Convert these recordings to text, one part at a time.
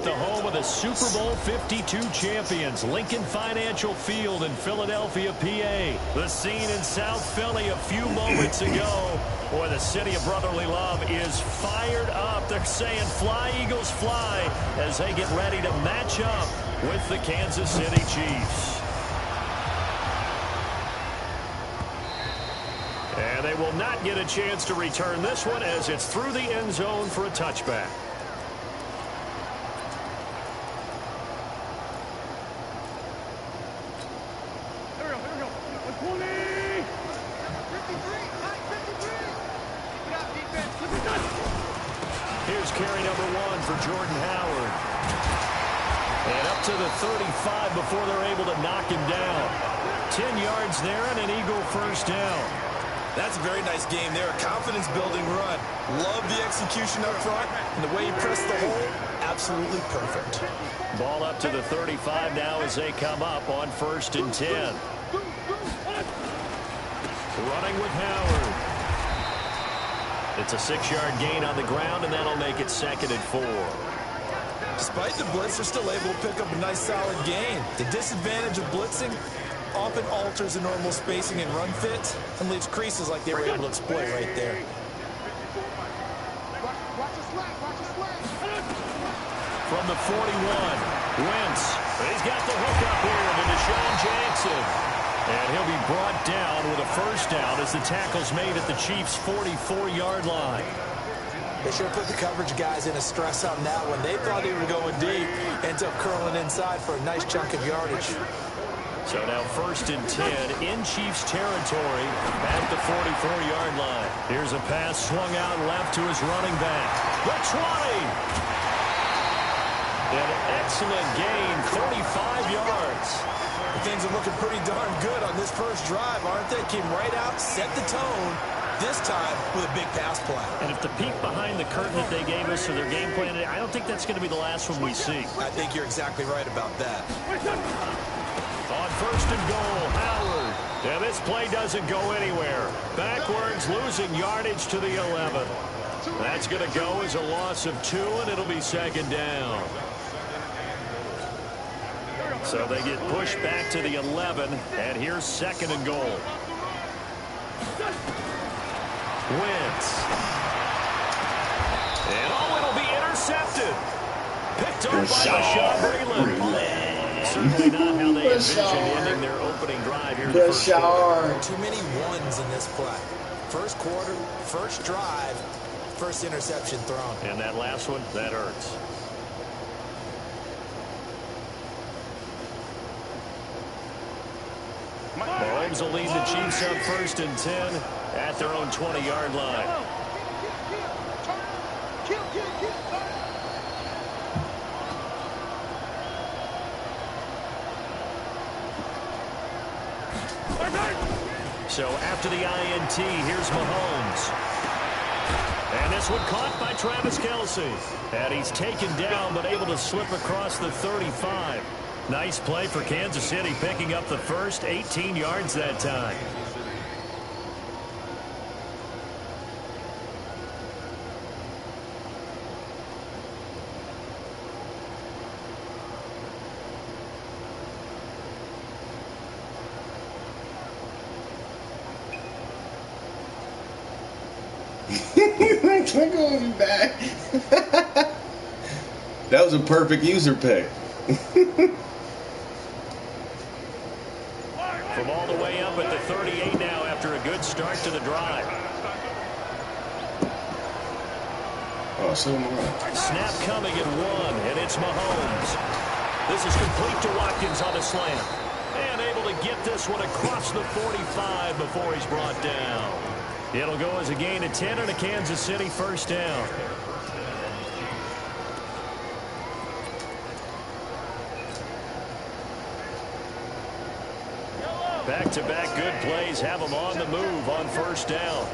the home of the Super Bowl 52 champions, Lincoln Financial Field in Philadelphia, PA. The scene in South Philly a few moments ago. Boy, the city of brotherly love is fired up. They're saying, "Fly, Eagles, fly," as they get ready to match up with the Kansas City Chiefs. And they will not get a chance to return this one as it's through the end zone for a touchback. Here's carry number 1 for Jordan Howard. And up to the 35 before they're able to knock him down. 10 yards there and an Eagle first down. That's a very nice game there. A confidence-building run. Love the execution up front. And the way he pressed the hole, absolutely perfect. Ball up to the 35 now as they come up on 1st and 10. Running with Howard. It's a 6-yard gain on the ground, and that'll make it 2nd and 4. Despite the blitz, they're still able to pick up a nice, solid gain. The disadvantage of blitzing often alters the normal spacing and run fits and leaves creases like they were able to exploit right there. From the 41, Wentz. He's got the hook up here to Deshaun Jackson. And he'll be brought down with a first down as the tackle's made at the Chiefs' 44-yard line. They should have put the coverage guys in a stress on that one. They thought they were going deep, ends up curling inside for a nice chunk of yardage. So now 1st and 10 in Chiefs territory at the 44-yard line. Here's a pass swung out left to his running back. The 20. An excellent gain, 35 yards. Things are looking pretty darn good on this first drive, aren't they? Came right out, set the tone, this time with a big pass play. And if the peek behind the curtain that they gave us for their game plan, I don't think that's going to be the last one we see. I think you're exactly right about that. On 1st and goal, Howard. And this play doesn't go anywhere. Backwards, losing yardage to the 11. That's going to go as a loss of 2, and it'll be 2nd down. So they get pushed back to the 11, and here's 2nd and goal. Wentz. And it'll be intercepted. Picked up by Bashaud Breeland. Certainly not how they envisioned ending their opening drive here in the first quarter. Too many ones in this play. First quarter, first drive, first interception thrown. And that last one, that hurts. Mahomes will lead the Chiefs up 1st and 10 at their own 20-yard line. So after the INT, here's Mahomes. And this one caught by Travis Kelce. And he's taken down but able to slip across the 35. Nice play for Kansas City, picking up the first, 18 yards that time. I'm going back. That was a perfect user pick. From all the way up at the 38 now after a good start to the drive. Oh, so am I. Snap coming at 1, and it's Mahomes. This is complete to Watkins on a slant. And able to get this one across the 45 before he's brought down. It'll go as a gain of 10 and a Kansas City first down. Back-to-back good plays have them on the move on first down.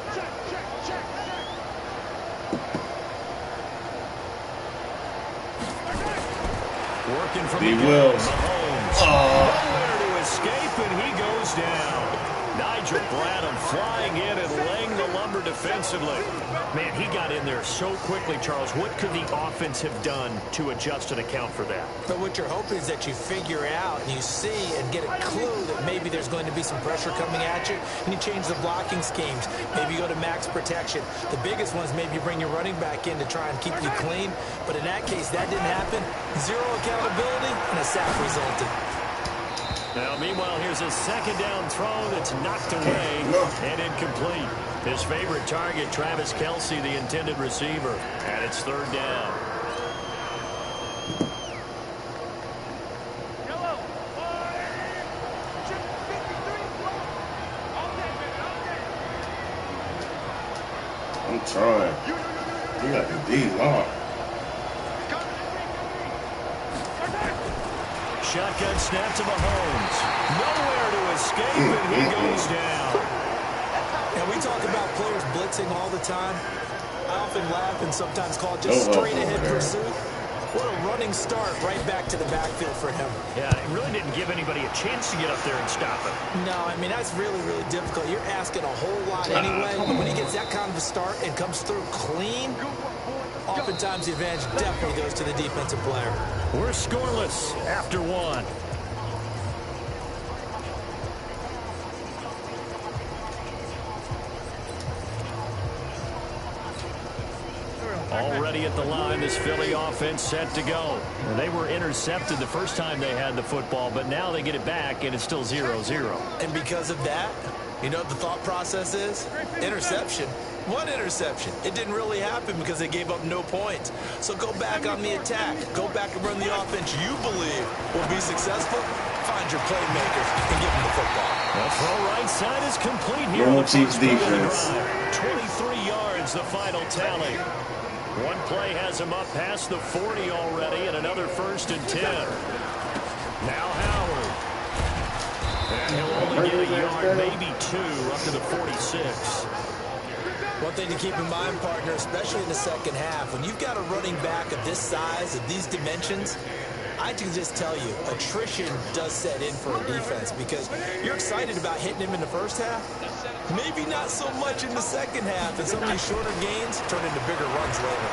Working from the Wills. Mahomes. Nowhere to escape, and he goes down. Nigel Bradham flying in and laying the lumber defensively. Man, he got in there so quickly, Charles. What could the offense have done to adjust and account for that? But what you're hoping is that you figure out and you see and get a clue that maybe there's going to be some pressure coming at you, and you change the blocking schemes. Maybe you go to max protection. The biggest one is maybe you bring your running back in to try and keep you clean. But in that case, that didn't happen. Zero accountability, and a sack resulted. Now, meanwhile, here's a second down throw that's knocked away and incomplete. His favorite target, Travis Kelce, the intended receiver. And it's third down. I'm trying. You got the D locked. Shotgun snap to Mahomes. Nowhere to escape, and he goes down. Now, we talk about players blitzing all the time. I often laugh and sometimes call it just straight-ahead pursuit. What a running start right back to the backfield for him. Yeah, it really didn't give anybody a chance to get up there and stop him. No, I mean, that's really, really difficult. You're asking a whole lot anyway. But when he gets that kind of a start and comes through clean, oftentimes the advantage definitely goes to the defensive player. We're scoreless after one. Already at the line, this Philly offense set to go. And they were intercepted the first time they had the football, but now they get it back, and it's still 0-0. And because of that, you know what the thought process is? Interception. One interception. It didn't really happen because they gave up no points. So go back on the attack. Go back and run the offense you believe will be successful. Find your playmakers and give them the football. The throw right side is complete here. Normal Chiefs defense. 23 yards, the final tally. One play has him up past the 40 already, and another 1st and 10. Now Howard. And he'll only get a yard, maybe 2, up to the 46. One thing to keep in mind, partner, especially in the second half, when you've got a running back of this size, of these dimensions, I can just tell you, attrition does set in for a defense because you're excited about hitting him in the first half. Maybe not so much in the second half, and some of these shorter gains turn into bigger runs later.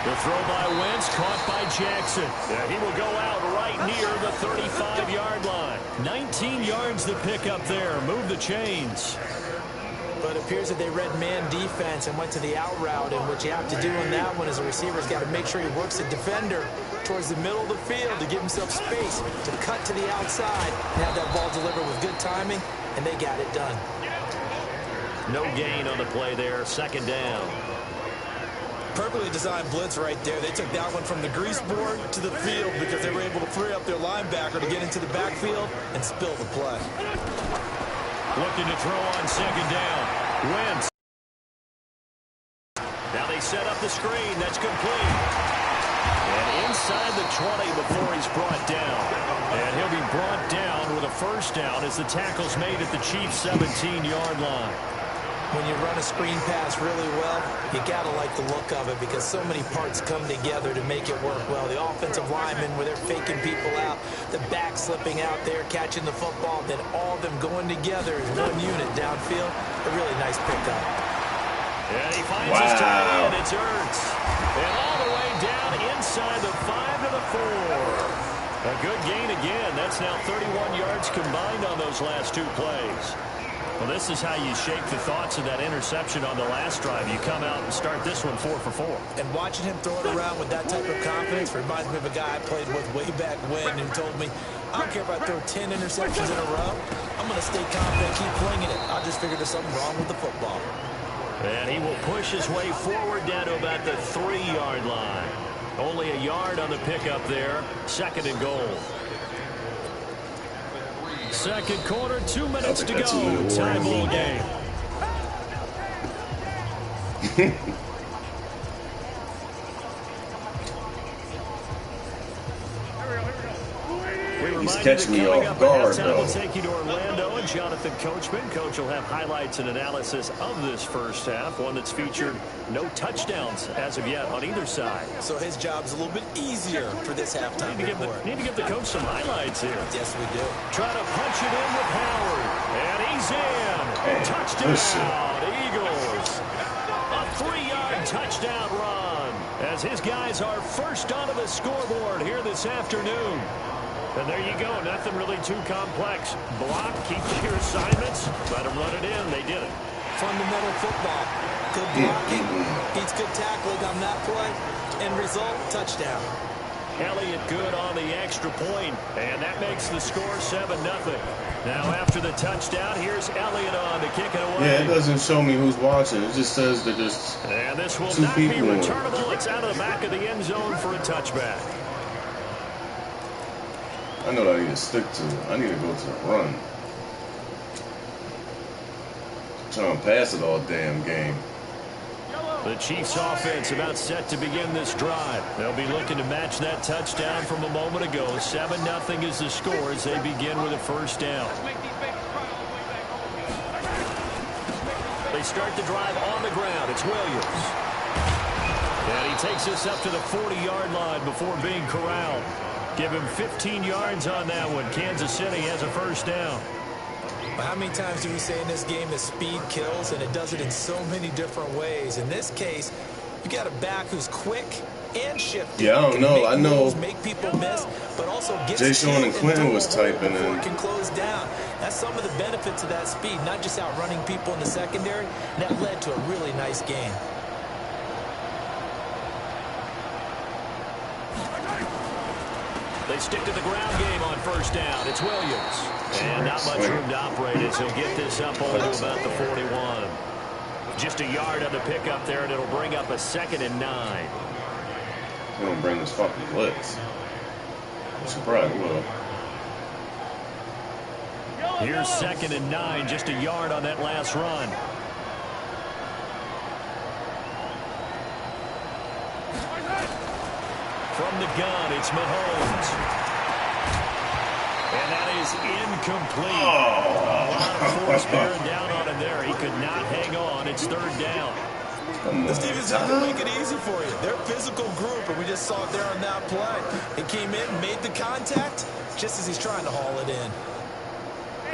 The throw by Wentz, caught by Jackson. Yeah, he will go out right near the 35-yard line. 19 yards the pickup there. Move the chains. But it appears that they read man defense and went to the out route, and what you have to do on that one is a receiver's got to make sure he works the defender towards the middle of the field to give himself space to cut to the outside and have that ball delivered with good timing, and they got it done. No gain on the play there, second down. Perfectly designed blitz right there. They took that one from the grease board to the field because they were able to free up their linebacker to get into the backfield and spill the play. Looking to throw on second down. Wentz. Now they set up the screen. That's complete. And inside the 20 before he's brought down. And he'll be brought down with a first down as the tackle's made at the Chiefs' 17-yard line. When you run a screen pass really well, you got to like the look of it because so many parts come together to make it work well. The offensive linemen, where they're faking people out, the back slipping out there, catching the football, then all of them going together as one unit downfield. A really nice pickup. And he finds his tight end. It's Ertz. And all the way down inside the 5 to the 4. A good gain again. That's now 31 yards combined on those last 2 plays. Well, this is how you shake the thoughts of that interception on the last drive. You come out and start this one 4 for 4. And watching him throw it around with that type of confidence reminds me of a guy I played with way back when who told me, I don't care if I throw 10 interceptions in a row. I'm going to stay confident, keep flinging it. I just figured there's something wrong with the football. And he will push his way forward down to about the 3-yard line. Only a yard on the pickup there. Second and goal. Second quarter, 2 minutes to go. Tie ball game. We were He's Remind you catching that me coming off up guard, at halftime, though. we'll take you to Orlando and Jonathan Coachman. Coach will have highlights and analysis of this first half, one that's featured no touchdowns as of yet on either side. So his job's a little bit easier for this halftime report. Need to give the coach some highlights here. Yes, we do. Try to punch it in with Howard. And he's in. Hey, Touchdown, Eagles. A 3-yard touchdown run as his guys are first onto the scoreboard here this afternoon. And there you go. Nothing really too complex. Block, keep to your assignments, let them run it in. They did it. Fundamental football. Good blocking, beats good tackling on that play. End result, touchdown. Elliott good on the extra point, and that makes the score 7-0. Now after the touchdown, here's Elliott on to kick it away. Yeah, it doesn't show me who's watching. It just says that there's and this will two not be people. returnable. It's out of the back of the end zone for a touchback. I know what I need to stick to. I need to go to the run. Trying to pass it all damn game. The Chiefs offense about set to begin this drive. They'll be looking to match that touchdown from a moment ago. 7-0 is the score as they begin with a first down. They start the drive on the ground. It's Williams. And he takes us up to the 40-yard line before being corralled. Give him 15 yards on that one. Kansas City has a first down. But how many times do we say in this game that speed kills, and it does it in so many different ways? In this case, you got a back who's quick and shifty. Yeah, I don't know. I know. Make people miss, but also get Jay Sean and Clinton was typing in. Can close down. That's some of the benefits of that speed, not just outrunning people in the secondary. That led to a really nice game. They stick to the ground game on first down. It's Williams. And not much room to operate as he'll get this up only to about the 41. Just a yard on the pickup there, and it'll bring up a 2nd and 9. He's going to bring this fucking blitz. I'm surprised he will. Here's 2nd and 9, just a yard on that last run. From the gun, it's Mahomes. And that is incomplete. A lot of force bearing down on him there. He could not hang on. It's 3rd down. The Steelers have to make it easy for you. They're a physical group, and we just saw it there on that play. He came in, made the contact, just as he's trying to haul it in.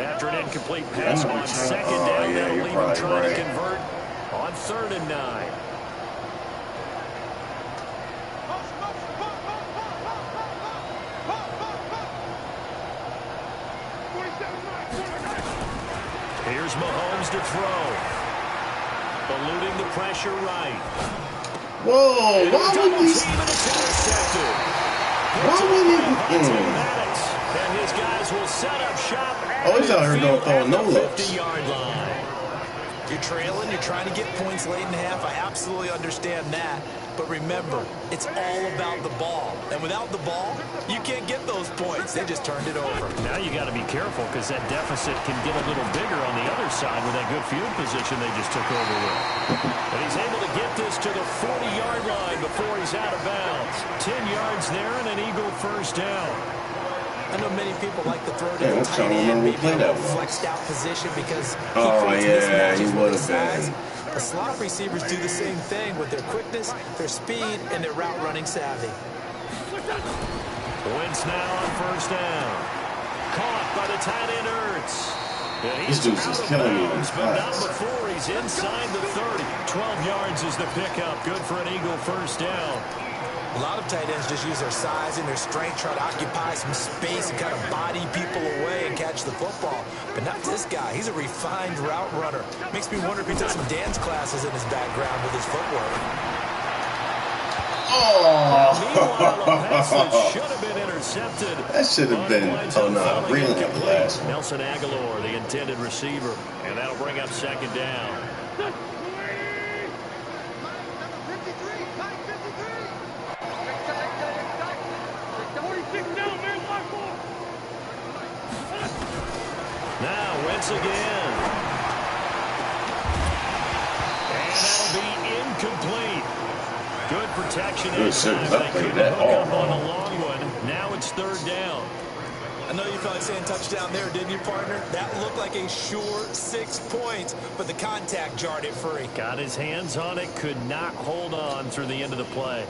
After an incomplete pass on 2nd down, that'll leave him trying to convert on 3rd and 9. Here's Mahomes to throw. Eluding the pressure right. Whoa, why would he? Intercepted. Why would he? And his guys will set up shop. Oh, he's out here don't throw no looks. 50-yard line. You're trailing, you're trying to get points late in the half. I absolutely understand that. But remember, it's all about the ball. And without the ball, you can't get those points. They just turned it over. Now you got to be careful because that deficit can get a little bigger on the other side with that good field position they just took over with. And he's able to get this to the 40-yard line before he's out of bounds. 10 yards there and an Eagle first down. I know many people like to throw to the tight end, maybe in a flexed out position because he would have been. The slot receivers do the same thing with their quickness, their speed, and their route running savvy. Wentz now on first down. Caught by the tight end Ertz. This dude's just killing me in his but not class. before he's inside the 30. 12 yards is the pickup. Good for an Eagle first down. A lot of tight ends just use their size and their strength, try to occupy some space and kind of body people away and catch the football. But not this guy. He's a refined route runner. Makes me wonder if he took some dance classes in his background with his footwork. Meanwhile, a pass that should have been intercepted. That should have been, really the last one. Nelson Aguilar, the intended receiver. And that'll bring up 2nd down. Now Wentz again. And that'll be incomplete. Good protection. Good shit. I played that all on a long one. Now it's 3rd down. I know you felt like saying touchdown there, didn't you, partner? That looked like a sure 6 points, but the contact jarred it free. Got his hands on it, could not hold on through the end of the play.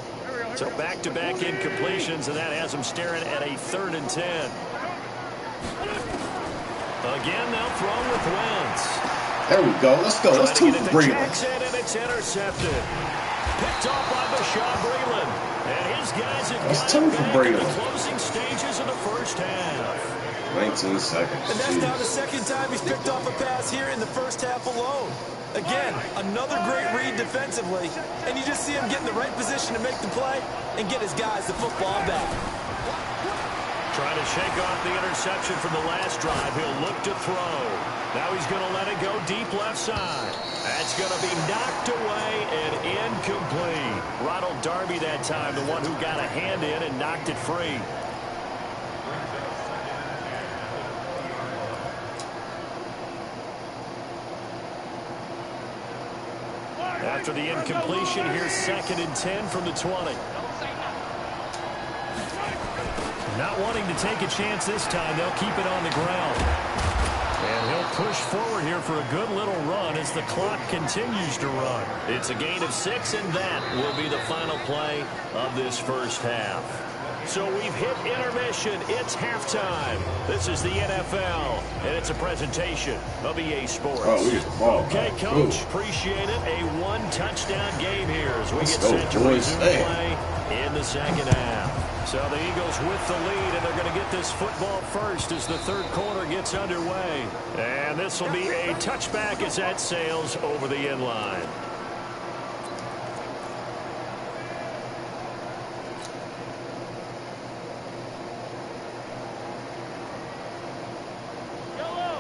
So back-to-back incompletions, and that has him staring at a 3rd and 10. Again, they'll throw with Wentz. There we go. Let's go. Let's two for Breeland. And it's intercepted. Picked off by Bashaud Breeland. And his guys have got it back in the closing stages of the first half. 19 seconds. And that's now the second time he's picked off a pass here in the first half alone. Again, another great read defensively. And you just see him get in the right position to make the play and get his guys the football back. Trying to shake off the interception from the last drive. He'll look to throw. Now he's going to let it go deep left side. That's going to be knocked away and incomplete. Ronald Darby that time, the one who got a hand in and knocked it free. After the incompletion, here's 2nd and 10 from the 20. Not wanting to take a chance this time, they'll keep it on the ground. And he'll push forward here for a good little run as the clock continues to run. It's a gain of 6, and that will be the final play of this first half. So we've hit intermission. It's halftime. This is the NFL, and it's a presentation of EA Sports. Oh, we get the ball. Okay, Coach, appreciate it. A one-touchdown game here as we get set to resume play in the second half. So the Eagles with the lead, and they're going to get this football first as the third quarter gets underway. And this will be a touchback as that sails over the end line.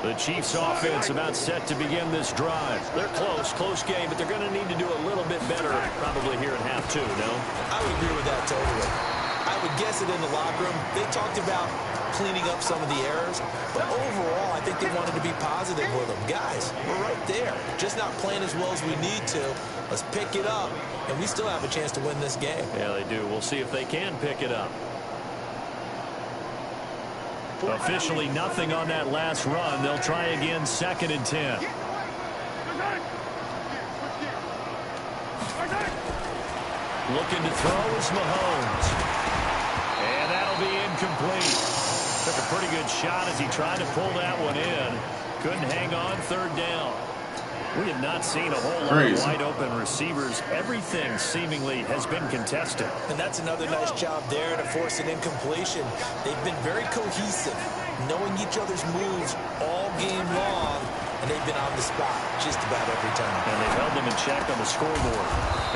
The Chiefs offense about set to begin this drive. They're close game, but they're going to need to do a little bit better probably here in half 2, no? I would agree with that totally. I would guess it in the locker room. They talked about cleaning up some of the errors, but overall, I think they wanted to be positive with them. Guys, we're right there. Just not playing as well as we need to. Let's pick it up, and we still have a chance to win this game. Yeah, they do. We'll see if they can pick it up. Officially nothing on that last run. They'll try again, 2nd and 10. Looking to throw is Mahomes. And that'll be incomplete. Took a pretty good shot as he tried to pull that one in. Couldn't hang on, 3rd down. We have not seen a whole lot of wide-open receivers. Everything seemingly has been contested. And that's another nice job there to force an incompletion. They've been very cohesive, knowing each other's moves all game long, and they've been on the spot just about every time. And they've held them in check on the scoreboard.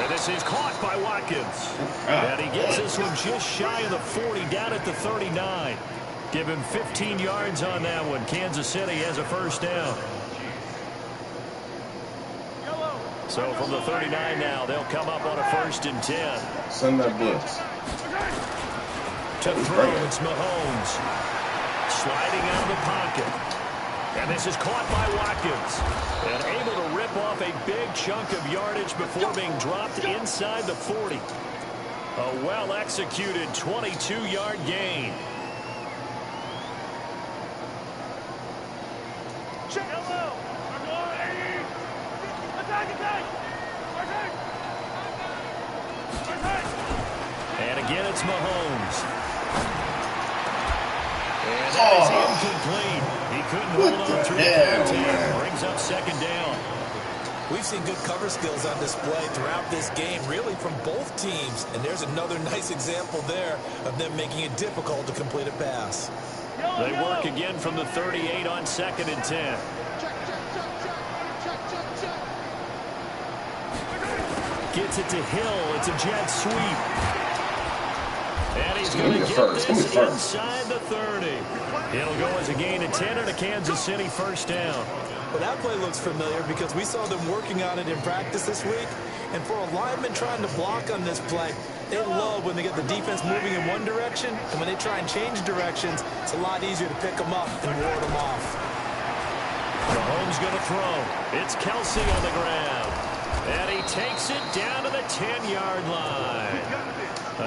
And this is caught by Watkins. And he gets this one just shy of the 40, down at the 39. Give him 15 yards on that one. Kansas City has a first down. So from the 39 now, they'll come up on a 1st and 10. Send that blitz. To throw, it's Mahomes. Sliding out of the pocket. And this is caught by Watkins. And able to rip off a big chunk of yardage before being dropped inside the 40. A well-executed 22-yard gain. And again, it's Mahomes. And that is incomplete. He couldn't hold on through the 14. Brings up 2nd down. We've seen good cover skills on display throughout this game, really from both teams. And there's another nice example there of them making it difficult to complete a pass. They work again from the 38 on 2nd and 10. Gets it to Hill. It's a jet sweep. And he's going to get this inside the 30. It'll go as a gain of 10 and a Kansas City first down. Well, that play looks familiar because we saw them working on it in practice this week. And for a lineman trying to block on this play, they love when they get the defense moving in one direction. And when they try and change directions, it's a lot easier to pick them up and ward them off. Mahomes going to throw. It's Kelsey on the ground. And he takes it down to the 10-yard line.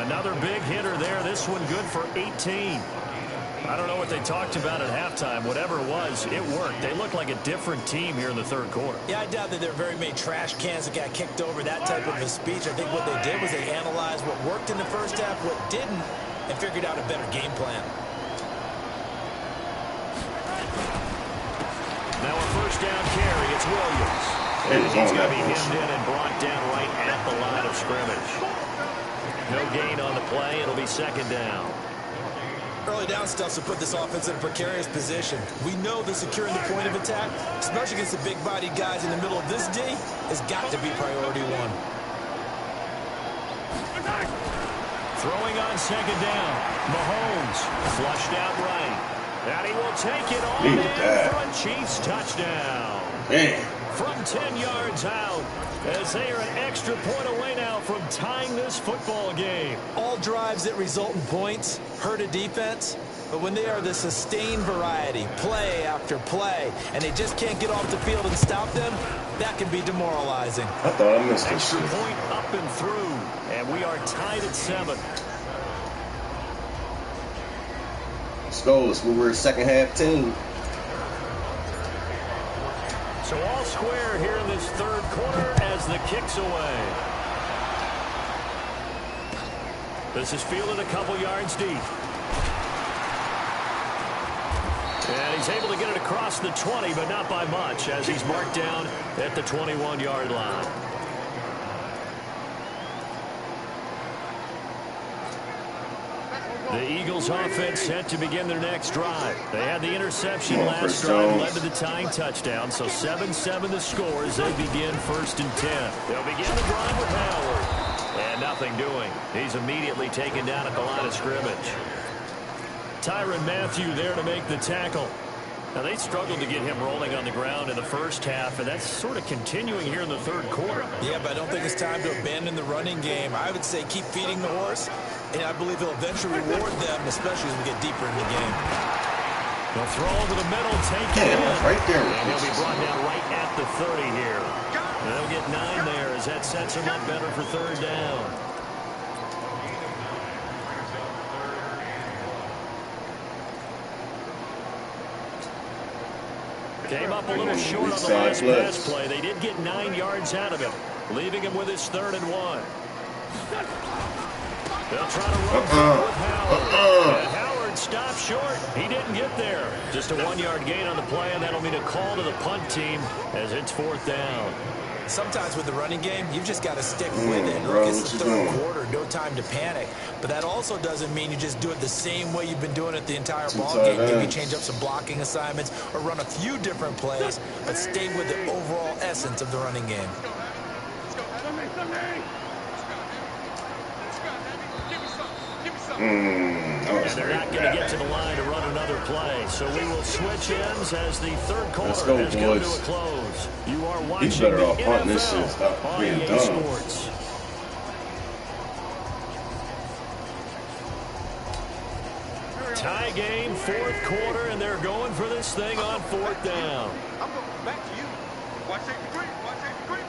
Another big hitter there. This one good for 18. I don't know what they talked about at halftime. Whatever it was, it worked. They looked like a different team here in the third quarter. Yeah, I doubt that there are very many trash cans that got kicked over, that type of a speech. I think what they did was they analyzed what worked in the first half, what didn't, and figured out a better game plan. Now a first down carry. It's Williams. And he's going to be hemmed in and brought down right at the line of scrimmage. No gain on the play. It'll be second down. Early down stuff to put this offense in a precarious position. We know that securing the point of attack, especially against the big-bodied guys in the middle of this D, has got to be priority one. Throwing on second down. Mahomes flushed out right. And he will take it on in for a Chiefs touchdown. Man. From 10 yards out, as they are an extra point away now from tying this football game. All drives that result in points hurt a defense, but when they are the sustained variety, play after play, and they just can't get off the field and stop them, that can be demoralizing. I thought I missed this extra shit. point up and through, and we are tied at 7. Let's go. Let's move. We're a second half team. So all square here in this third quarter as the kick's away. This is fielded a couple yards deep. And he's able to get it across the 20, but not by much, as he's marked down at the 21-yard line. The Eagles offense set to begin their next drive. They had the interception last drive, led to the tying touchdown. So 7-7 the score as they begin 1st and 10. They'll begin the drive with Howard. And nothing doing. He's immediately taken down at the line of scrimmage. Tyrann Mathieu there to make the tackle. Now, they struggled to get him rolling on the ground in the first half, and that's sort of continuing here in the third quarter. Yeah, but I don't think it's time to abandon the running game. I would say keep feeding the horse, and I believe he'll eventually reward them, especially as we get deeper in the game. They'll throw over the middle, take it in. Right there. And he'll be brought down right at the 30 here. And they'll get 9 there as that sets him up better for third down. Came up a little short on the last pass play. They did get 9 yards out of it, leaving him with his 3rd and 1. They'll try to run through with Howard. And Howard stopped short. He didn't get there. Just a 1-yard gain on the play, and that'll mean a call to the punt team as it's 4th down. Sometimes with the running game, you've just got to stick with it. Look, it's the third quarter, no time to panic. But that also doesn't mean you just do it the same way you've been doing it the entire ball game. Maybe change up some blocking assignments or run a few different plays, but stay with the overall essence of the running game. And they're not going to get to the line to run another play. So we will switch ends as the third quarter has come to a close. You are watching He's better off the punting this shit. Stop on being EA dumb. Sports. Tie game, 4th quarter, and they're going for this thing on 4th down. I'm going back to you. Watch safety green. Watch safety green.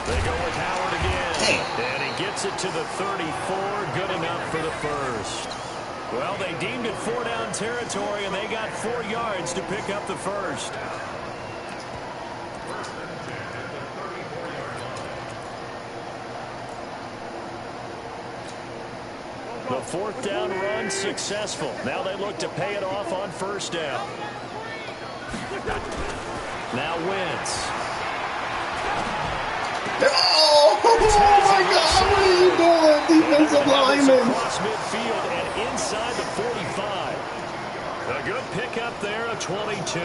They go with Howard again, and he gets it to the 34, good enough for the first. Well, they deemed it 4-down territory, and they got 4 yards to pick up the first. The 4th down run successful. Now they look to pay it off on 1st down. Now Wentz. Oh my God, what are you doing, defensive lineman? Across midfield and inside the 45. A good pickup there of 22.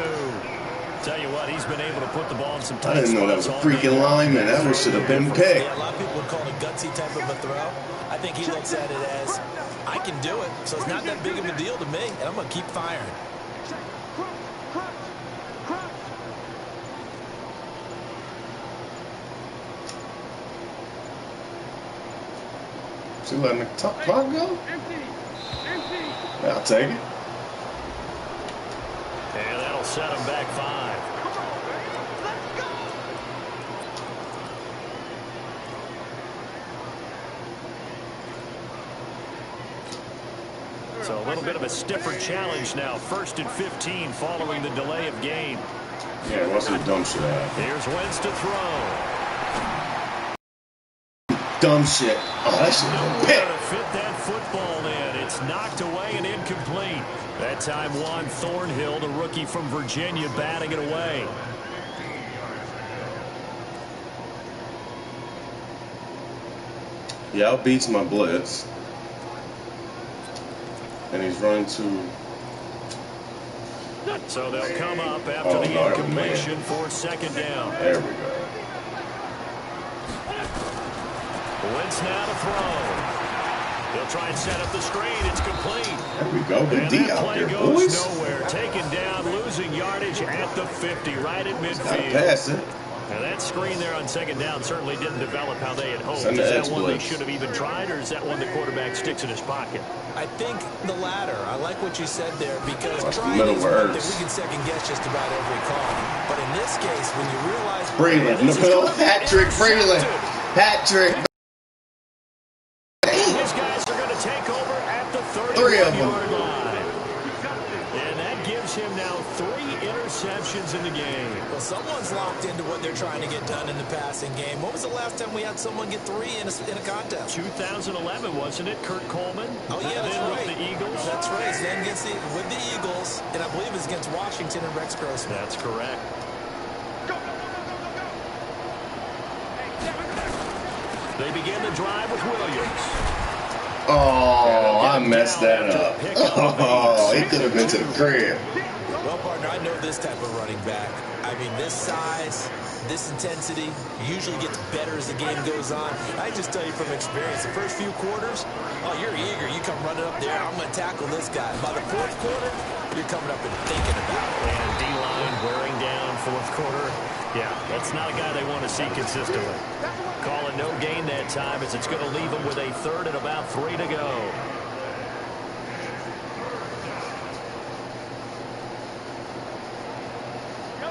Tell you what, he's been able to put the ball in some tight spots. I didn't know that was a freaking lineman. That should have been picked. Yeah, a lot of people would call it a gutsy type of a throw. I think he looks at it as, I can do it, so it's not that big of a deal to me, and I'm going to keep firing. She letting the clock go? I'll take it. And that'll set him back 5. So a little bit of a stiffer challenge now. 1st and 15 following the delay of game. Yeah, what's this dumb shit at? Here's Wentz to throw. Dumb shit. Oh, that shit was a pick. To fit that football in. It's knocked away and incomplete. That time Juan Thornhill, the rookie from Virginia, batting it away. He outbeats my blitz. And he's running to... So they'll come up after the incompletion for 2nd down. There we go. Wentz now to throw. He'll try and set up the screen. It's complete. There we go. Good And D that out play there, goes boys. nowhere. Taken down, losing yardage at the 50, right at Gotta midfield. pass it. Now that screen there on 2nd down certainly didn't develop how they had hoped. Send Is the that one they X-Blitz. should have even tried, or is that one the quarterback sticks in his pocket? I think the latter. I like what you said there because That's the trying middle is where it one that hurts. we can second guess just about every call. But in this case, when you realize Braylon, no, hat trick, Braylon. Hat trick. His guys are going to take over at the 3 of them. 31-yard line. And that gives him now 3 interceptions in the game. well, someone's locked into what they're trying to get done in the passing game. When was the last time we had someone get 3 in a contest? 2011, wasn't it? Kurt Coleman. Oh, yeah, that's then right. with the Eagles. That's right. Then against with the Eagles, and I believe it was against Washington and Rex Grossman. That's correct. They begin the drive with Williams. Oh, I messed that up. Oh, he could have been to the crib. Well, partner, I know this type of running back. I mean, this size, this intensity usually gets better as the game goes on. I just tell you from experience, the first few quarters, oh, you're eager. You come running up there, I'm going to tackle this guy. By the 4th quarter, you're coming up and thinking about it. And D-line wearing down 4th quarter. Yeah, that's not a guy they want to see consistently. Calling no gain that time as it's going to leave them with a 3rd and about 3 to go.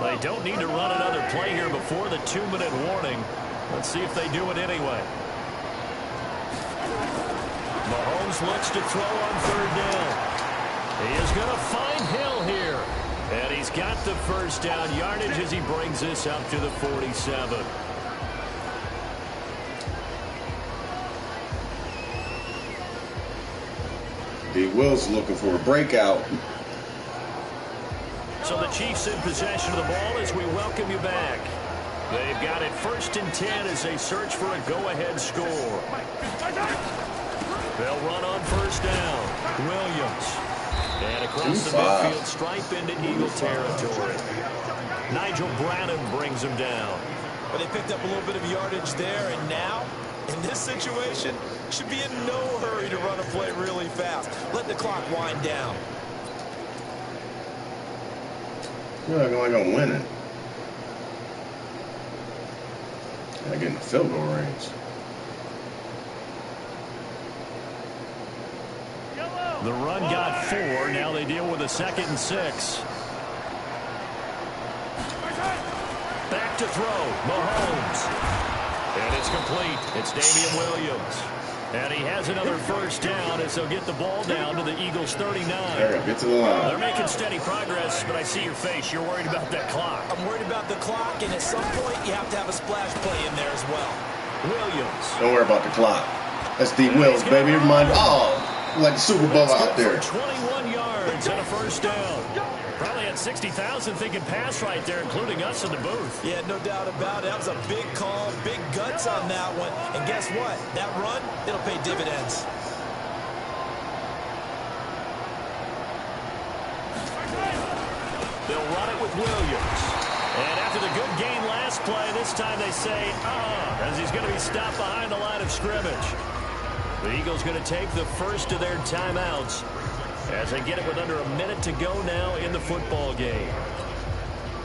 They don't need to run another play here before the 2-minute warning. Let's see if they do it anyway. Mahomes looks to throw on 3rd down. He is going to find Hill here. And he's got the 1st down yardage as he brings this up to the 47. D. Will's looking for a breakout. So the Chiefs in possession of the ball as we welcome you back. They've got it 1st and 10 as they search for a go-ahead score. They'll run on 1st down. Williams. And across the midfield stripe into Eagle territory. Nigel Bradham brings him down. But they picked up a little bit of yardage there, and now, in this situation, should be in no hurry to run a play really fast. Let the clock wind down. You're looking like I'm winning. I get in the field goal range. The run got 4. Now they deal with a 2nd and 6. Back to throw. Mahomes. And it's complete. It's Damian Williams. And he has another 1st down as they'll get the ball down to the Eagles' 39. There, get to the line. They're making steady progress, but I see your face. You're worried about that clock. I'm worried about the clock, and at some point, you have to have a splash play in there as well. Williams. Don't worry about the clock. That's D. Wills, baby. Remind like the Super Bowl out there. 21 yards and a 1st down. Probably had 60,000 thinking pass right there, including us in the booth. Yeah, no doubt about it. That was a big call, big guts on that one. And guess what? That run, it'll pay dividends. They'll run it with Williams. And after the good gain last play, this time they say, as he's going to be stopped behind the line of scrimmage. The Eagles going to take the 1st of their timeouts as they get it with under a minute to go now in the football game.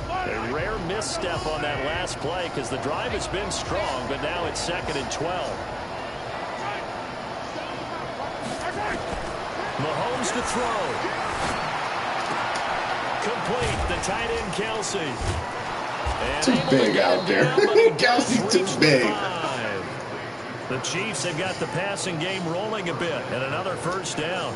A rare misstep on that last play because the drive has been strong, but now it's 2nd and 12. Mahomes to throw. Complete. The tight end, Kelsey. And Too big out there. Kelsey's too big. The Chiefs have got the passing game rolling a bit, and another 1st down.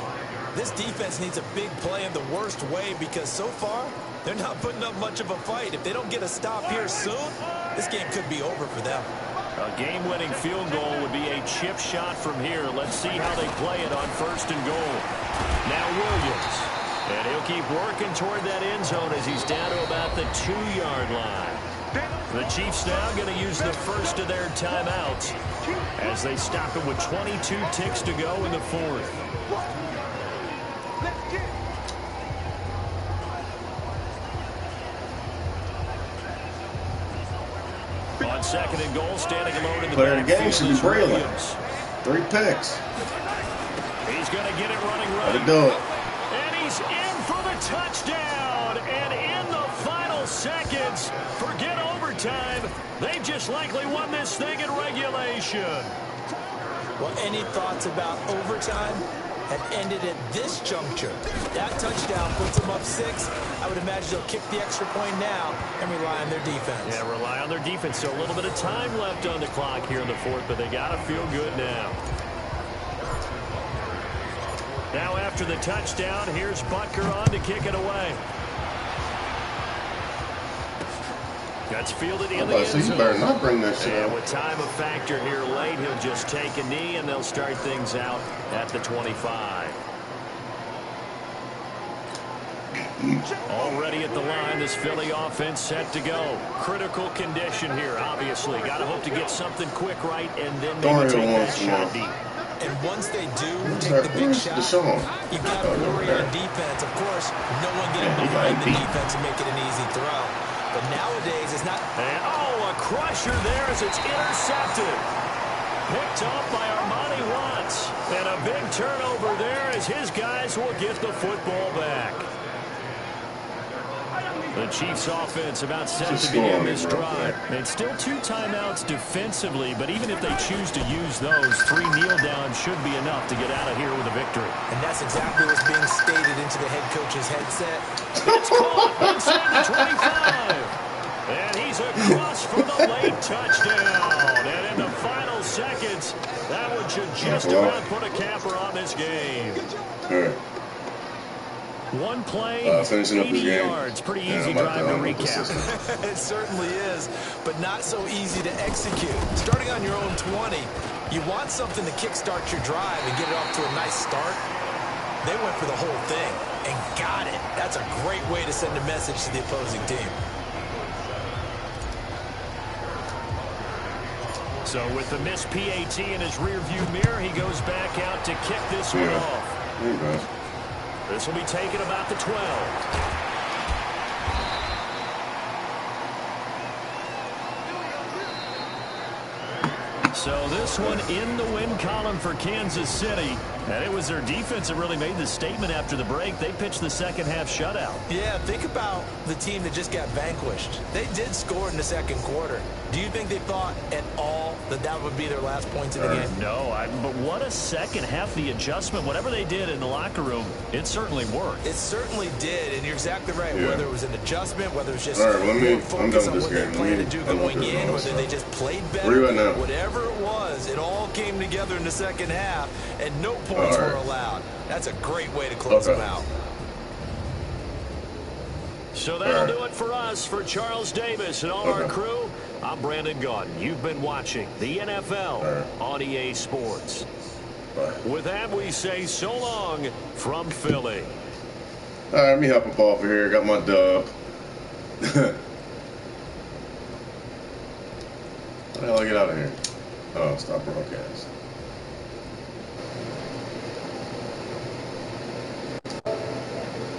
This defense needs a big play in the worst way because so far, they're not putting up much of a fight. If they don't get a stop here soon, this game could be over for them. A game-winning field goal would be a chip shot from here. Let's see how they play it on 1st and goal. Now Williams. And he'll keep working toward that end zone as he's down to about the 2-yard line. The Chiefs now going to use the first of their timeouts as they stop it with 22 ticks to go in the 4th. On 2nd and goal, standing alone in the player of the game should be Braylon. 3 picks. He's going to get it running right. Let it do it. And he's in for the touchdown. And in the final seconds, forget overtime. They just likely won this thing in regulation. Well, any thoughts about overtime? Have ended at this juncture. That touchdown puts them up 6. I would imagine they'll kick the extra point now and rely on their defense. Yeah, rely on their defense. So a little bit of time left on the clock here in the 4th, but they got to feel good now. Now after the touchdown, here's Butker on to kick it away. That's fielded in the end zone. You better not bring that shit And up. with time a factor here late, he'll just take a knee, and they'll start things out at the 25. Already at the line, this Philly offense set to go. Critical condition here, obviously. Got to hope to get something quick right, and then maybe take that shot deep. And once they do take the big shot, you've got to worry on defense. Of course, no one getting behind the defense and make it an easy throw. But nowadays, it's not... And, a crusher there as it's intercepted. Picked off by Armani Watts. And a big turnover there as his guys will get the football back. The Chiefs offense about set to begin this drive. And still 2 timeouts defensively, but even if they choose to use those, 3 kneel downs should be enough to get out of here with a victory. And that's exactly what's being stated into the head coach's headset. It's caught inside the 25. And he's across for the late touchdown. And in the final seconds, that one should just about put a capper on this game. One play, 80 yards. Pretty easy drive to recap. It certainly is, but not so easy to execute. Starting on your own 20, you want something to kickstart your drive and get it off to a nice start. They went for the whole thing and got it. That's a great way to send a message to the opposing team. So with the missed PAT in his rearview mirror, he goes back out to kick this one off. There you go. This will be taken about the 12. So this one in the win column for Kansas City. And it was their defense that really made the statement after the break. They pitched the second half shutout. Yeah, think about the team that just got vanquished. They did score in the second quarter. Do you think they thought at all that that would be their last points in the game? No, but what a second half. The adjustment, whatever they did in the locker room, it certainly worked. It certainly did, and you're exactly right. Yeah. Whether it was an adjustment, whether it was just more focus on what they planned to do going in, whether they just played better, whatever it was, it all came together in the second half, and no points were allowed. That's a great way to close them out. So that'll do it for us. For Charles Davis and all our crew, I'm Brandon Gaudin. You've been watching the NFL on EA Sports. With that, we say so long from Philly. All right, let me hop up off of here. Got my dub. How the hell I get out of here? Oh, stop broadcast.